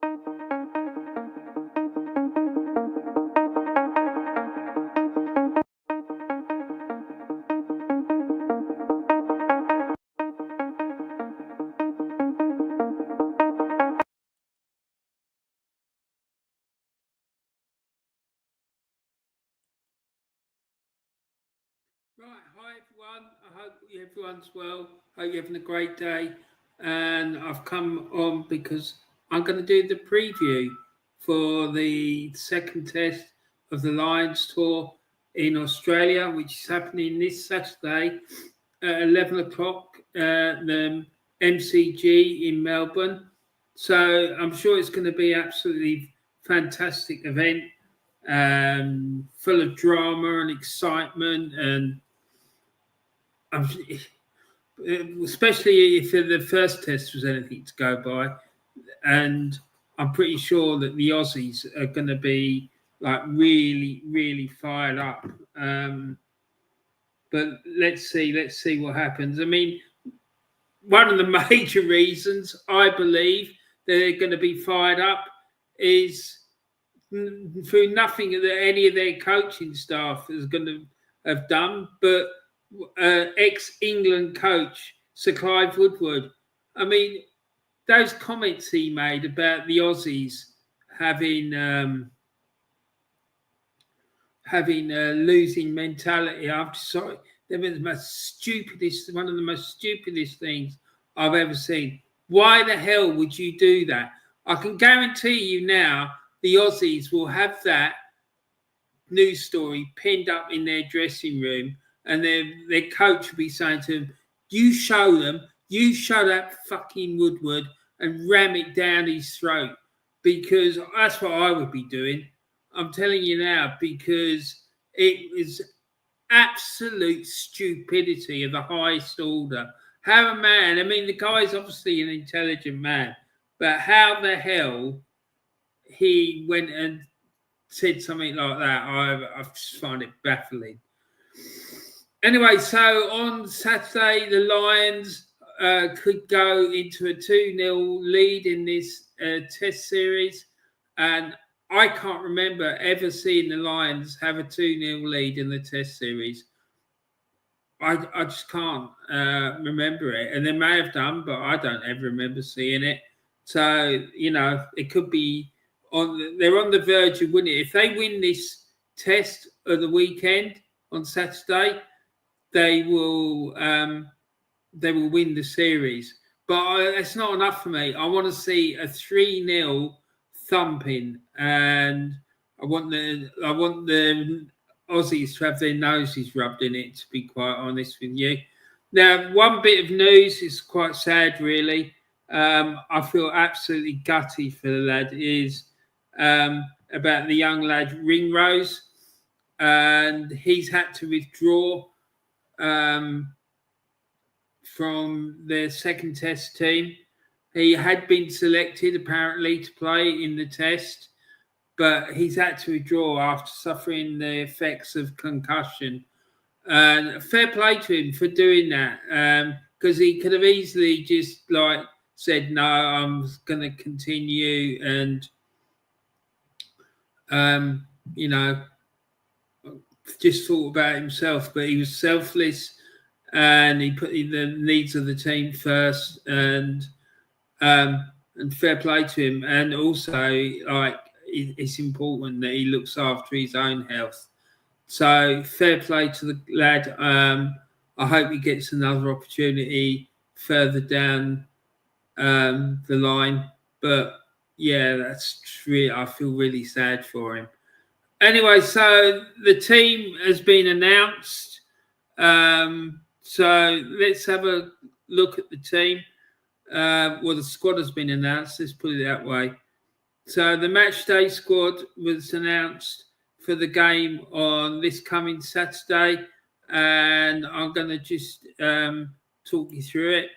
Right, hi everyone. I hope everyone's well. Hope you're having a great day. And I've come on because I'm going to do the preview for the second test of the Lions tour in Australia, which is happening this Saturday at 11 o'clock at the MCG in Melbourne. So I'm sure it's going to be absolutely fantastic event, full of drama and excitement and I'm, especially if the first test was anything to go by. And I'm pretty sure that the Aussies are going to be like really, really fired up. But let's see what happens. I mean, one of the major reasons I believe they're going to be fired up is through nothing that any of their coaching staff is going to have done, but ex-England coach Sir Clive Woodward. I mean, those comments he made about the Aussies having losing mentality. I'm sorry, they were the most stupidest, one of the most stupidest things I've ever seen. Why the hell would you do that? I can guarantee you now, the Aussies will have that news story pinned up in their dressing room, and their coach will be saying to them, "You show them, you show that fucking Woodward and ram it down his throat," because that's what I would be doing. I'm telling you now, because it was absolute stupidity of the highest order. How a man, I mean, the guy's obviously an intelligent man, but how the hell he went and said something like that, I just find it baffling. Anyway, so on Saturday, the Lions could go into a 2-0 lead in this test series. And I can't remember ever seeing the Lions have a 2-0 lead in the test series. I just can't remember it. And they may have done, but I don't ever remember seeing it. So, you know, it could be they're on the verge of winning. If they win this test of the weekend on Saturday, they will win the series. But that's not enough for me. I want to see a 3-0 thumping, and I want the Aussies to have their noses rubbed in it, to be quite honest with you. Now, one bit of news is quite sad, really. I feel absolutely gutty for the lad, is about the young lad Ringrose, and he's had to withdraw from their second test team. He had been selected apparently to play in the test, but he's had to withdraw after suffering the effects of concussion. And fair play to him for doing that, because he could have easily just like said, "No, I'm going to continue," and you know, just thought about himself. But he was selfless, and he put the needs of the team first, and fair play to him. And also, like, it's important that he looks after his own health. So fair play to the lad. I hope he gets another opportunity further down the line. But yeah, that's really, I feel really sad for him. Anyway, so the team has been announced. So let's have a look at the team. Well, the squad has been announced. Let's put it that way. So the match day squad was announced for the game on this coming Saturday, and I'm going to just talk you through it.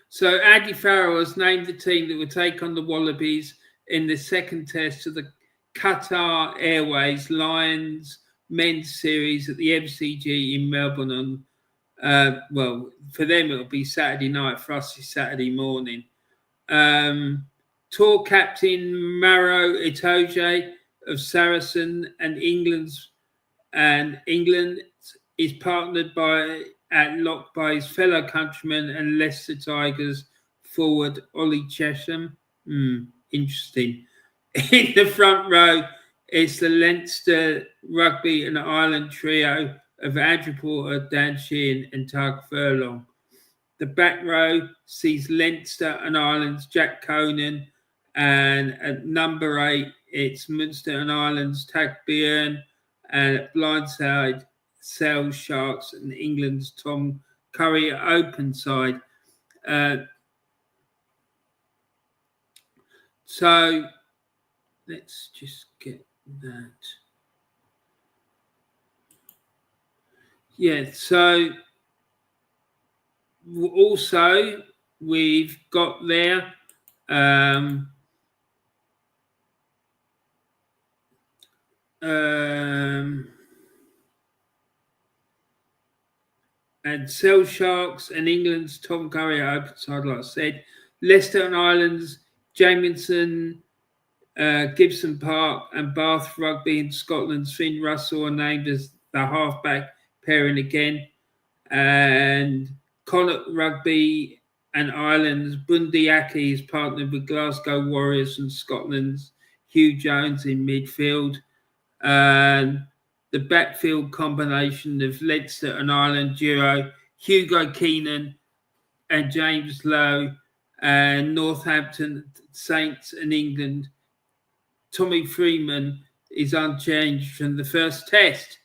So Andy Farrell has named the team that will take on the Wallabies in the second test of the Qatar Airways Lions Men's Series at the MCG in Melbourne on Well, for them it'll be Saturday night. For us, it's Saturday morning. Tour captain Maro Itoje of Saracen and England is partnered at lock by his fellow countryman and Leicester Tigers forward Ollie Chesham. Interesting. In the front row, it's the Leinster Rugby and Ireland trio of Andrew Porter, Dan Sheehan and Tug Furlong. The back row sees Leinster and Ireland's Jack Conan, and at number 8, it's Munster and Ireland's Tag Byrne, and at blindside, Sale Sharks and England's Tom Curry at open side. So let's just get that. Yeah, so also we've got there and Sale Sharks and England's Tom Curry at open side, like I said. Leicester and Ireland's Jamieson, Gibson Park and Bath Rugby in Scotland's Finn Russell are named as the halfback pairing again. And Connacht Rugby and Ireland's Bundy Aki is partnered with Glasgow Warriors and Scotland's Hugh Jones in midfield. And the backfield combination of Leinster and Ireland duo, Hugo Keenan and James Lowe, and Northampton Saints and England, Tommy Freeman is unchanged from the first test.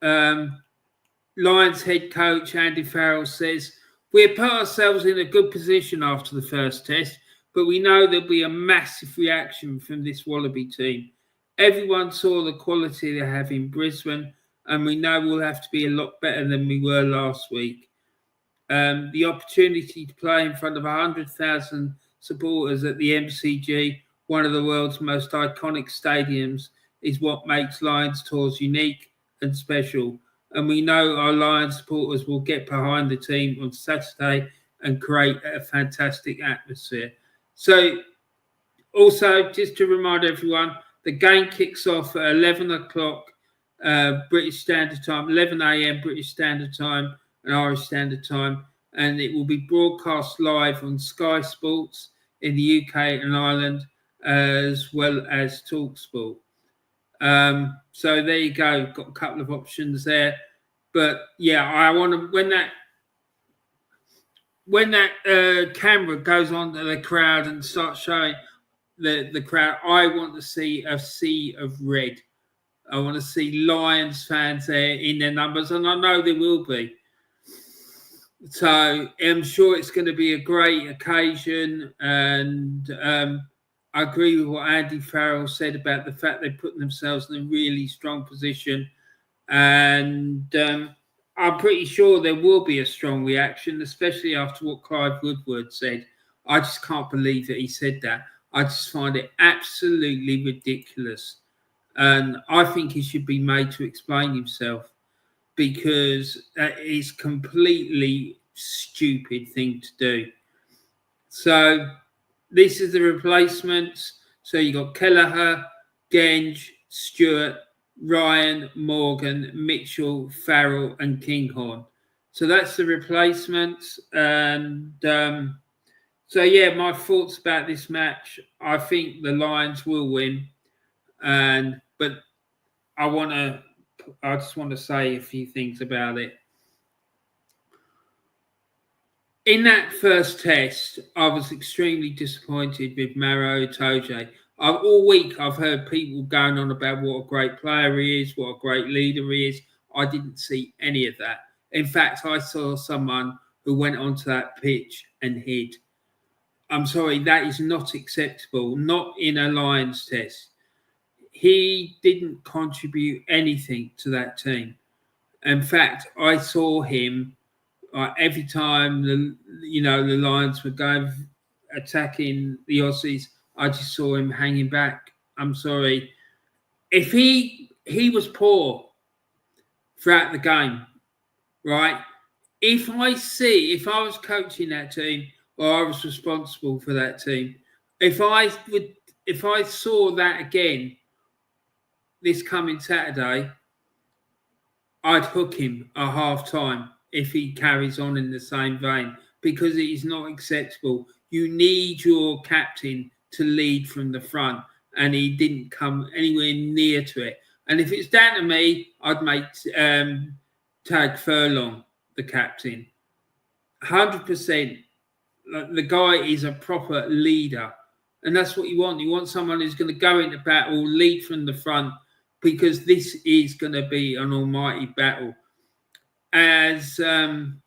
Lions head coach Andy Farrell says, "We put ourselves in a good position after the first test, but we know there'll be a massive reaction from this Wallaby team. Everyone saw the quality they have in Brisbane, and we know we'll have to be a lot better than we were last week. The opportunity to play in front of 100,000 supporters at the MCG, one of the world's most iconic stadiums, is what makes Lions tours unique and special. And we know our Lions supporters will get behind the team on Saturday and create a fantastic atmosphere." So also, just to remind everyone, the game kicks off at 11 o'clock British Standard Time, 11 a.m. British Standard Time and Irish Standard Time, and it will be broadcast live on Sky Sports in the UK and Ireland, as well as TalkSport. So there you go. Got a couple of options there, but yeah, I want to when that camera goes on to the crowd and starts showing the crowd, I want to see a sea of red. I want to see Lions fans there in their numbers, and I know there will be. So I'm sure it's going to be a great occasion, and I agree with what Andy Farrell said about the fact they put themselves in a really strong position, and I'm pretty sure there will be a strong reaction, especially after what Clive Woodward said. I just can't believe that he said that. I just find it absolutely ridiculous. And I think he should be made to explain himself, because that is completely stupid thing to do. So this is the replacements. So you got Kelleher, Genge, Stewart, Ryan, Morgan, Mitchell, Farrell and Kinghorn. So that's the replacements. And so yeah, my thoughts about this match, I think the Lions will win. But I just want to say a few things about it. In that first test, I was extremely disappointed with Maro Itoje. All week, I've heard people going on about what a great player he is, what a great leader he is. I didn't see any of that. In fact, I saw someone who went onto that pitch and hid. I'm sorry, that is not acceptable, not in a Lions test. He didn't contribute anything to that team. In fact, I saw him every time the Lions were going attacking the Aussies. I just saw him hanging back. I'm sorry. If he was poor throughout the game, right? if I was coaching that team or I was responsible for that team, if I saw that again this coming Saturday, I'd hook him at half time if he carries on in the same vein, because it is not acceptable. You need your captain to lead from the front, and he didn't come anywhere near to it. And if it's down to me, I'd make Tag Furlong the captain. 100%. The guy is a proper leader, and that's what you want. You want someone who's going to go into battle, lead from the front, because this is going to be an almighty battle. As Ian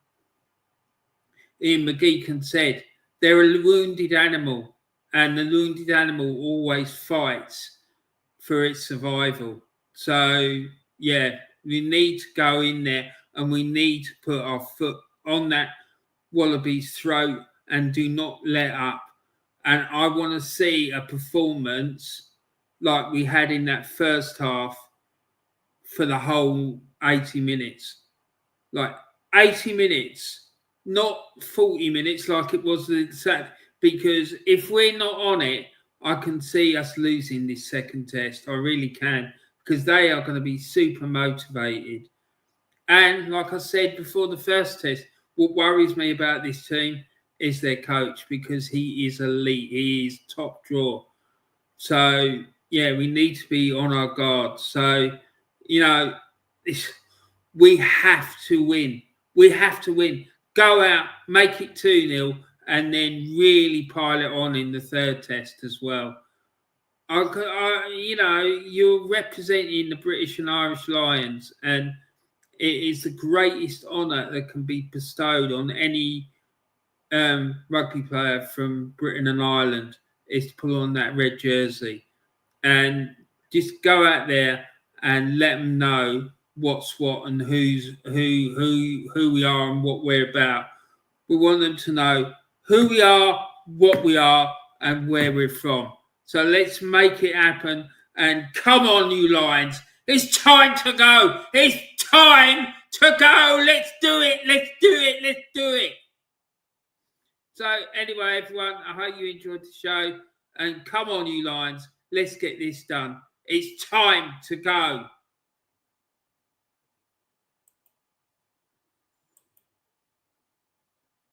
McGeechan said, they're a wounded animal, and the wounded animal always fights for its survival. So, yeah, we need to go in there and we need to put our foot on that Wallaby's throat and do not let up. And I want to see a performance like we had in that first half for the whole 80 minutes. Like 80 minutes, not 40 minutes like it was the Saturday. Because if we're not on it, I can see us losing this second test. I really can, because they are going to be super motivated. And like I said before the first test, what worries me about this team is their coach, because he is elite. He is top draw. So, yeah, we need to be on our guard. So, you know, we have to win. We have to win. Go out, make it 2-0, and then really pile it on in the third test as well. You're representing the British and Irish Lions, and it is the greatest honour that can be bestowed on any rugby player from Britain and Ireland, is to put on that red jersey and just go out there and let them know what's what and who we are and what we're about. We want them to know who we are, what we are, and where we're from. So let's make it happen. And come on, you Lions. It's time to go. It's time to go. Let's do it. Let's do it. Let's do it. So anyway, everyone, I hope you enjoyed the show. And come on, you Lions. Let's get this done. It's time to go.